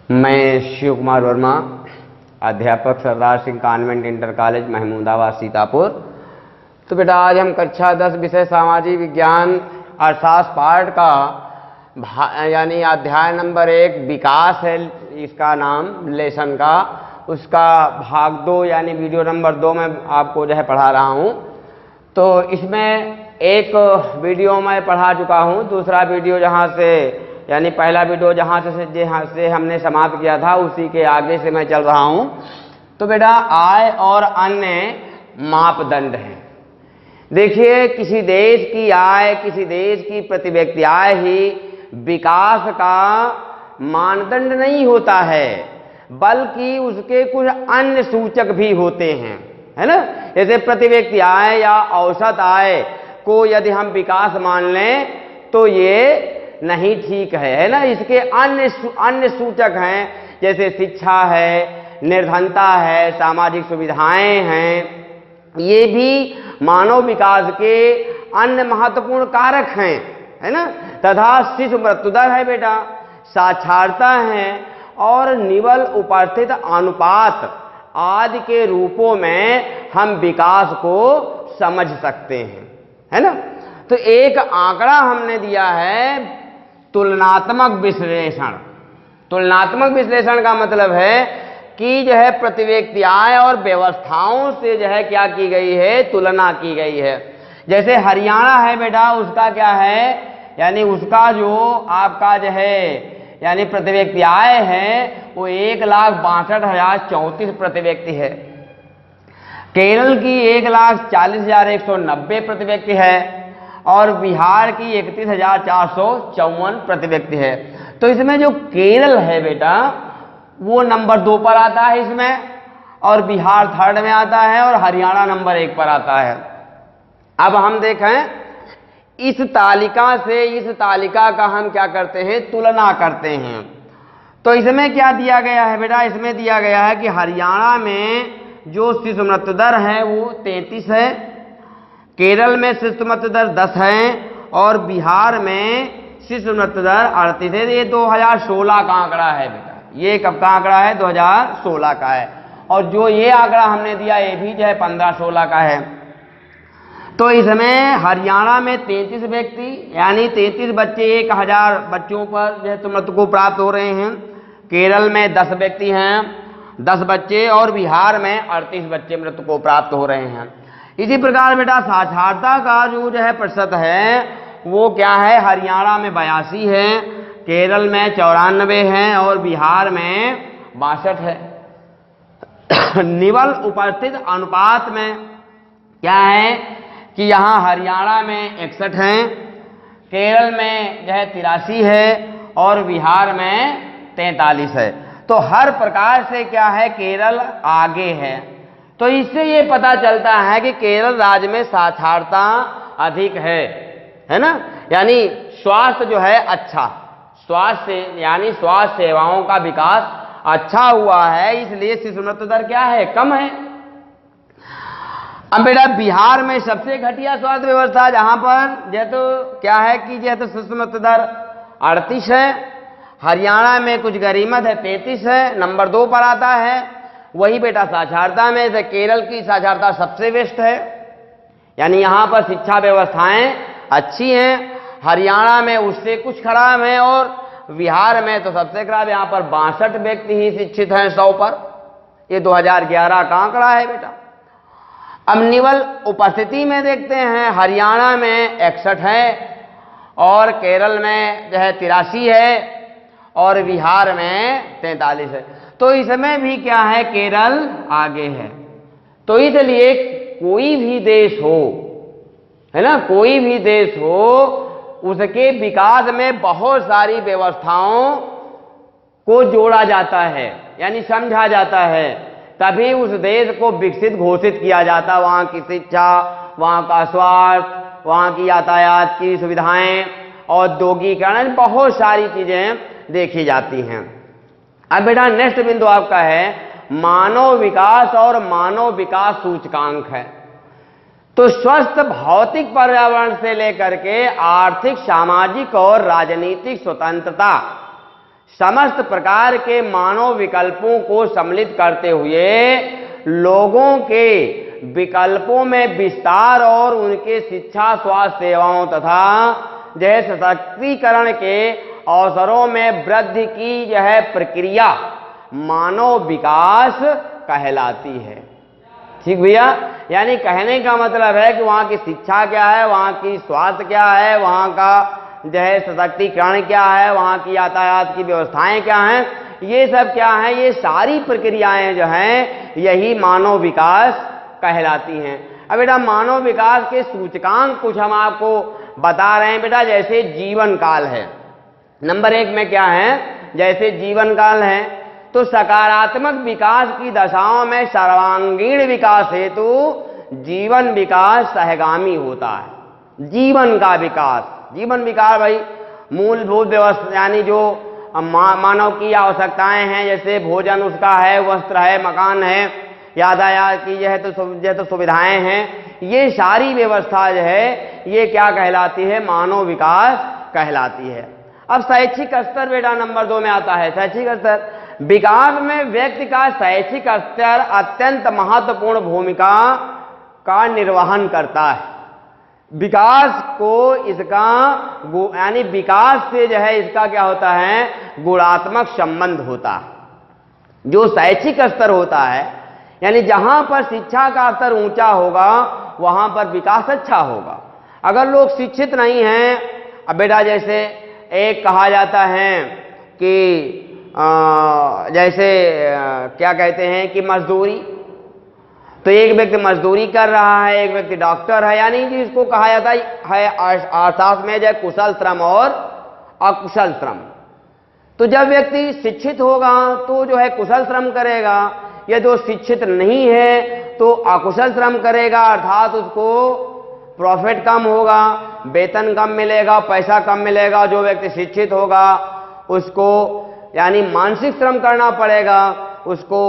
मैं शिव कुमार वर्मा, अध्यापक Sardar Singh convent inter college Mahmudabad Sitapur. तो बेटा आज हम कक्षा 10 विषय सामाजिक विज्ञान अर्थशास्त्र पाठ का यानी अध्याय नंबर 1 विकास है इसका नाम लेसन का, उसका भाग 2 यानी वीडियो नंबर 2 में आपको जो है पढ़ा रहा हूँ। तो इसमें एक वीडियो मैं पढ़ा चुका हूँ, दूसरा वीडियो जहाँ से यानी पहला वीडियो जहाँ से हमने समाप्त किया था उसी के आगे से मैं चल रहा हूँ। तो बेटा आय और अन्य मापदंड हैं। देखिए किसी देश की आय, किसी देश की प्रति व्यक्ति आय ही विकास का मानदंड नहीं होता है, बल्कि उसके कुछ अन्य सूचक भी होते हैं, है ना। जैसे प्रति व्यक्ति आय या औसत आय को यदि हम विकास मान लें तो ये नहीं ठीक है ना। इसके अन्य सूचक हैं, जैसे शिक्षा है, निर्धनता है, सामाजिक सुविधाएं हैं, ये भी मानव विकास के अन्य महत्वपूर्ण कारक हैं, है ना। तथा शिशु मृत्यु दर है बेटा, साक्षरता है और निवल उपस्थित अनुपात आदि के रूपों में हम विकास को समझ सकते हैं, है ना। तो एक आंकड़ा हमने दिया है तुलनात्मक विश्लेषण। तुलनात्मक विश्लेषण का मतलब है कि जो है प्रति व्यक्ति आय और व्यवस्थाओं से जो है क्या की गई है, तुलना की गई है। जैसे हरियाणा है बेटा, उसका क्या है यानी उसका जो आपका जो है यानी प्रति व्यक्ति आय है वो 1,62,034 प्रति व्यक्ति है। केरल की 1,40,190 प्रति व्यक्ति है और बिहार की 31,454 प्रति व्यक्ति है। तो इसमें जो केरल है बेटा वो नंबर 2 पर आता है इसमें, और बिहार 3rd में आता है और हरियाणा नंबर 1 पर आता है। अब हम देखें इस तालिका से इस तालिका का हम क्या करते हैं, तुलना करते हैं। तो इसमें क्या दिया गया है बेटा, इसमें दिया गया है कि हरियाणा में जो शिशु मृत्यु दर है वो 33 है, केरल में शिशु मृत्यु दर 10 है और बिहार में शिशु मृत्यु दर 38 है। ये 2016 का आंकड़ा है बेटा, ये कब का आंकड़ा है, 2016 का है। और जो ये आंकड़ा हमने दिया ये भी जो है 15-16 का है। तो इसमें हरियाणा में 33 व्यक्ति यानी 33 बच्चे 1000 बच्चों पर जो है मृत्यु को प्राप्त हो रहे हैं। केरल में 10 व्यक्ति हैं 10 बच्चे और बिहार में 38 बच्चे मृत्यु को प्राप्त हो रहे हैं। इसी प्रकार बेटा साक्षरता का जो है प्रतिशत है वो क्या है, हरियाणा में 82 है, केरल में 94 है और बिहार में 62 है। निवल उपस्थित अनुपात में क्या है कि यहाँ हरियाणा में 61 है, केरल में जो है 83 है और बिहार में 43 है। तो हर प्रकार से क्या है, केरल आगे है। तो इससे ये पता चलता है कि केरल राज्य में साक्षरता अधिक है ना। यानी स्वास्थ्य जो है अच्छा, स्वास्थ्य यानी स्वास्थ्य सेवाओं का विकास अच्छा हुआ है, इसलिए शिशु मृत्यु दर क्या है, कम है। अब बेटा बिहार में सबसे घटिया स्वास्थ्य व्यवस्था, जहां पर जो तो क्या है कि जो तो शिशु मृत्यु दर 38 है, हरियाणा में कुछ गरीमत है 33 है, नंबर 2 पर आता है। वही बेटा साक्षरता में से केरल की साक्षरता सबसे बेस्ट है, यानी यहाँ पर शिक्षा व्यवस्थाएं अच्छी हैं। हरियाणा में उससे कुछ खराब है और बिहार में तो सबसे खराब, यहाँ पर 62 व्यक्ति ही शिक्षित हैं 100 पर। ये 2011 का आंकड़ा है बेटा। अब निवल उपस्थिति में देखते हैं, हरियाणा में 61 है और केरल में जो है 83 है और बिहार में 43 है। तो इसमें भी क्या है, केरल आगे है। तो इसलिए कोई भी देश हो, है ना, कोई भी देश हो, उसके विकास में बहुत सारी व्यवस्थाओं को जोड़ा जाता है यानी समझा जाता है, तभी उस देश को विकसित घोषित किया जाता। वहाँ की शिक्षा, वहाँ का स्वास्थ्य, वहाँ की यातायात की सुविधाएं, औद्योगिकरण, बहुत सारी चीजें देखी जाती हैं। अब बेटा नेक्स्ट बिंदु आपका है मानव विकास और मानव विकास सूचकांक है। तो स्वस्थ भौतिक पर्यावरण से लेकर के आर्थिक, सामाजिक और राजनीतिक स्वतंत्रता, समस्त प्रकार के मानव विकल्पों को सम्मिलित करते हुए लोगों के विकल्पों में विस्तार और उनके शिक्षा, स्वास्थ्य सेवाओं तथा यह सशक्तिकरण के अवसरों में वृद्धि की यह प्रक्रिया मानव विकास कहलाती है। ठीक भैया, यानी कहने का मतलब है कि वहां की शिक्षा क्या है, वहां की स्वास्थ्य क्या है, वहां का जो है सशक्तिकरण क्या है, वहां की यातायात की व्यवस्थाएं क्या हैं, ये सब क्या है, ये सारी प्रक्रियाएं जो हैं यही मानव विकास कहलाती हैं। अब बेटा मानव विकास के सूचकांक कुछ हम आपको बता रहे हैं बेटा। जैसे जीवन काल है, नंबर 1 में क्या है, जैसे जीवन काल है तो सकारात्मक विकास की दशाओं में सर्वांगीण विकास हेतु जीवन विकास सहगामी होता है। जीवन का विकास, जीवन विकास भाई मूलभूत व्यवस्था यानी जो मानव की आवश्यकताएं हैं, जैसे भोजन उसका है, वस्त्र है, मकान है, यातायात की यह तो सुविधाएं हैं, ये सारी व्यवस्था जो है ये क्या कहलाती है, मानव विकास कहलाती है। अब शैक्षिक स्तर बेटा नंबर 2 में आता है। शैक्षिक स्तर, विकास में व्यक्ति का शैक्षिक स्तर अत्यंत महत्वपूर्ण भूमिका का निर्वहन करता है। विकास को इसका यानी विकास से जो है इसका क्या होता है, गुणात्मक संबंध होता है। जो शैक्षिक स्तर होता है यानी जहां पर शिक्षा का स्तर ऊंचा होगा वहां पर विकास अच्छा होगा। अगर लोग शिक्षित नहीं हैं, अब बेटा जैसे एक कहा जाता है कि जैसे क्या कहते हैं कि मजदूरी, तो एक व्यक्ति मजदूरी कर रहा है, एक व्यक्ति डॉक्टर है, यानी जिसको कहा जाता है अर्थशास्त्र में जो कुशल श्रम और अकुशल श्रम। तो जब व्यक्ति शिक्षित होगा तो जो है कुशल श्रम करेगा, या जो शिक्षित नहीं है तो अकुशल श्रम करेगा, अर्थात उसको प्रॉफिट कम होगा, वेतन कम मिलेगा, पैसा कम मिलेगा। जो व्यक्ति शिक्षित होगा उसको यानी मानसिक श्रम करना पड़ेगा, उसको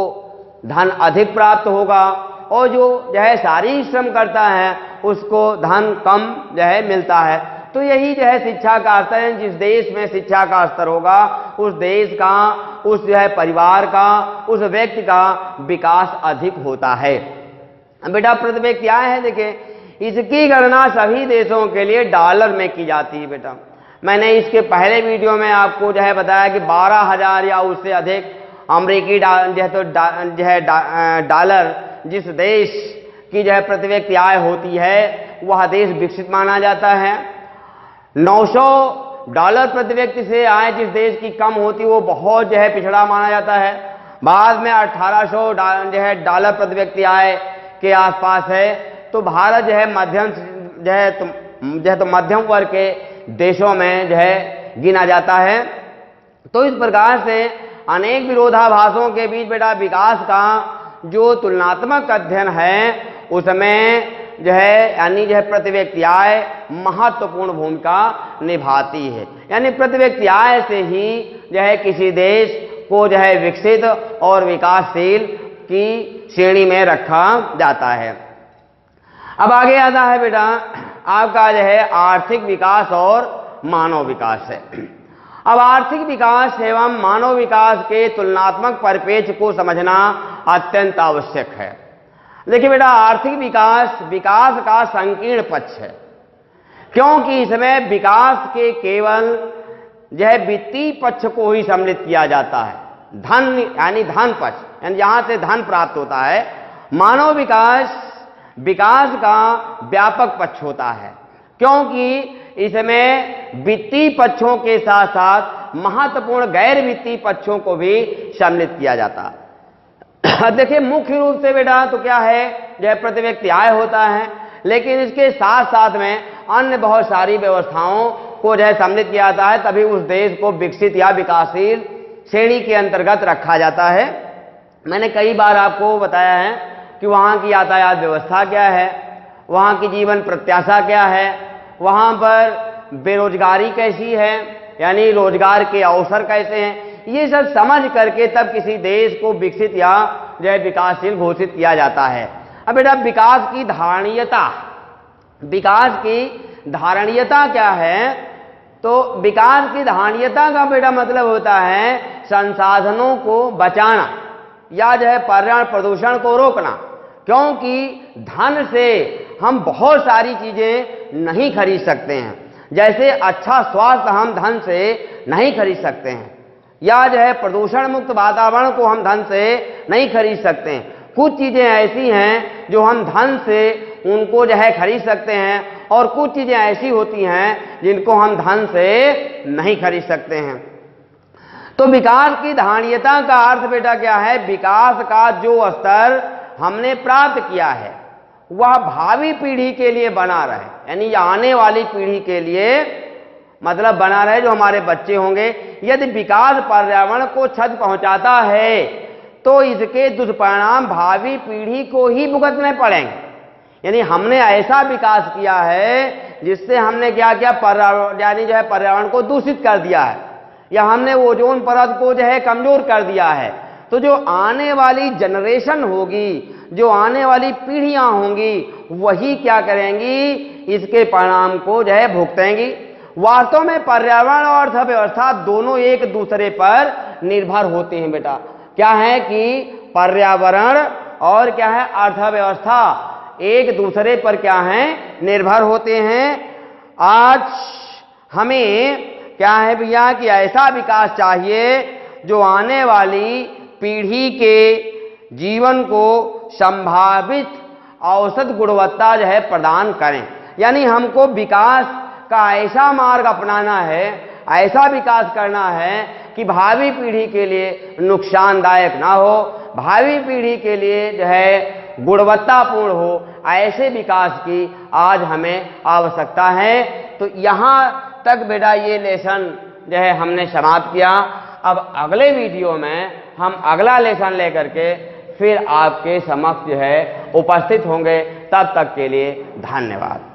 धन अधिक प्राप्त होगा, और जो है शारीरिक श्रम करता है उसको धन कम जो है मिलता है। तो यही जो है शिक्षा का स्तर है। जिस देश में शिक्षा का स्तर होगा उस देश का, उस जो है परिवार का, उस व्यक्ति का विकास अधिक होता है। बेटा प्रति व्यक्ति क्या है, देखिए इसकी गणना सभी देशों के लिए डॉलर में की जाती है। बेटा मैंने इसके पहले वीडियो में आपको जो है बताया कि 12,000 या उससे अधिक अमेरिकी डॉलर जिस देश की जो है प्रति व्यक्ति आय होती है वह देश विकसित माना जाता है। 900 डॉलर प्रति व्यक्ति से आय जिस देश की कम होती है वो बहुत जो है पिछड़ा माना जाता है। बाद में 1800 जो है डॉलर प्रति व्यक्ति आय के आसपास है। तो भारत जो है मध्यम जो है मध्यम वर्ग के देशों में जो है गिना जाता है। तो इस प्रकार से अनेक विरोधाभासों के बीच बेटा विकास का जो तुलनात्मक अध्ययन है उसमें जो है यानी जो है प्रति व्यक्ति आय महत्वपूर्ण भूमिका निभाती है। यानी प्रति व्यक्ति आय से ही जो है किसी देश को जो है विकसित और विकासशील की श्रेणी में रखा जाता है। अब आगे आता है बेटा आपका जो है आर्थिक विकास और मानव विकास है। अब आर्थिक विकास एवं मानव विकास के तुलनात्मक परिप्रेक्ष्य को समझना अत्यंत आवश्यक है। देखिए बेटा आर्थिक विकास विकास का संकीर्ण पक्ष है, क्योंकि इसमें विकास के केवल जो है वित्तीय पक्ष को ही सम्मिलित किया जाता है, धन यानी धन पक्ष यानी जहां से धन प्राप्त होता है। मानव विकास विकास का व्यापक पक्ष होता है, क्योंकि इसमें वित्तीय पक्षों के साथ साथ महत्वपूर्ण गैर वित्तीय पक्षों को भी सम्मिलित किया जाता है। देखिए मुख्य रूप से बेटा तो क्या है जो प्रति व्यक्ति आय होता है, लेकिन इसके साथ साथ में अन्य बहुत सारी व्यवस्थाओं को जो है सम्मिलित किया जाता है, तभी उस देश को विकसित या विकासशील श्रेणी के अंतर्गत रखा जाता है। मैंने कई बार आपको बताया है कि वहाँ की यातायात व्यवस्था क्या है, वहाँ की जीवन प्रत्याशा क्या है, वहाँ पर बेरोजगारी कैसी है, यानी रोजगार के अवसर कैसे हैं। ये सब समझ करके तब किसी देश को विकसित या जो है विकासशील घोषित किया जाता है। अब बेटा विकास की धारणीयता क्या है, तो विकास की धारणीयता का बेटा मतलब होता है संसाधनों को बचाना या जो है पर्यावरण प्रदूषण को रोकना, क्योंकि धन से हम बहुत सारी चीजें नहीं खरीद सकते हैं। जैसे अच्छा स्वास्थ्य हम धन से नहीं खरीद सकते हैं, या जो है प्रदूषण मुक्त वातावरण को हम धन से नहीं खरीद सकते हैं। कुछ चीजें ऐसी हैं जो हम धन से उनको जो है खरीद सकते हैं, और कुछ चीजें ऐसी होती हैं जिनको हम धन से नहीं खरीद सकते हैं। तो विकास की धारणीयता का अर्थ बेटा क्या है? विकास का जो स्तर हमने प्राप्त किया है वह भावी पीढ़ी के लिए बना रहे, यानी आने वाली पीढ़ी के लिए मतलब बना रहे, जो हमारे बच्चे होंगे। यदि विकास पर्यावरण को क्षति पहुंचाता है तो इसके दुष्परिणाम भावी पीढ़ी को ही भुगतने पड़ेंगे। यानी हमने ऐसा विकास किया है जिससे हमने क्या किया, पर्यावरण यानी जो है पर्यावरण को दूषित कर दिया है, या हमने ओजोन परत को जो है कमजोर कर दिया है। तो जो आने वाली जनरेशन होगी, जो आने वाली पीढ़ियां होंगी, वही क्या करेंगी, इसके परिणाम को जो है भुगतेंगी। वास्तव में पर्यावरण और अर्थव्यवस्था दोनों एक दूसरे पर निर्भर होते हैं बेटा। क्या है कि पर्यावरण और क्या है अर्थव्यवस्था एक दूसरे पर क्या है, निर्भर होते हैं। आज हमें क्या है भैया कि ऐसा विकास चाहिए जो आने वाली पीढ़ी के जीवन को संभावित औसत गुणवत्ता जो है प्रदान करें। यानी हमको विकास का ऐसा मार्ग अपनाना है, ऐसा विकास करना है कि भावी पीढ़ी के लिए नुकसानदायक ना हो, भावी पीढ़ी के लिए जो है गुणवत्तापूर्ण हो। ऐसे विकास की आज हमें आवश्यकता है। तो यहाँ तक बेटा ये लेसन जो है हमने समाप्त किया। अब अगले वीडियो में हम अगला लेसन लेकर के फिर आपके समक्ष जो है उपस्थित होंगे। तब तक के लिए धन्यवाद।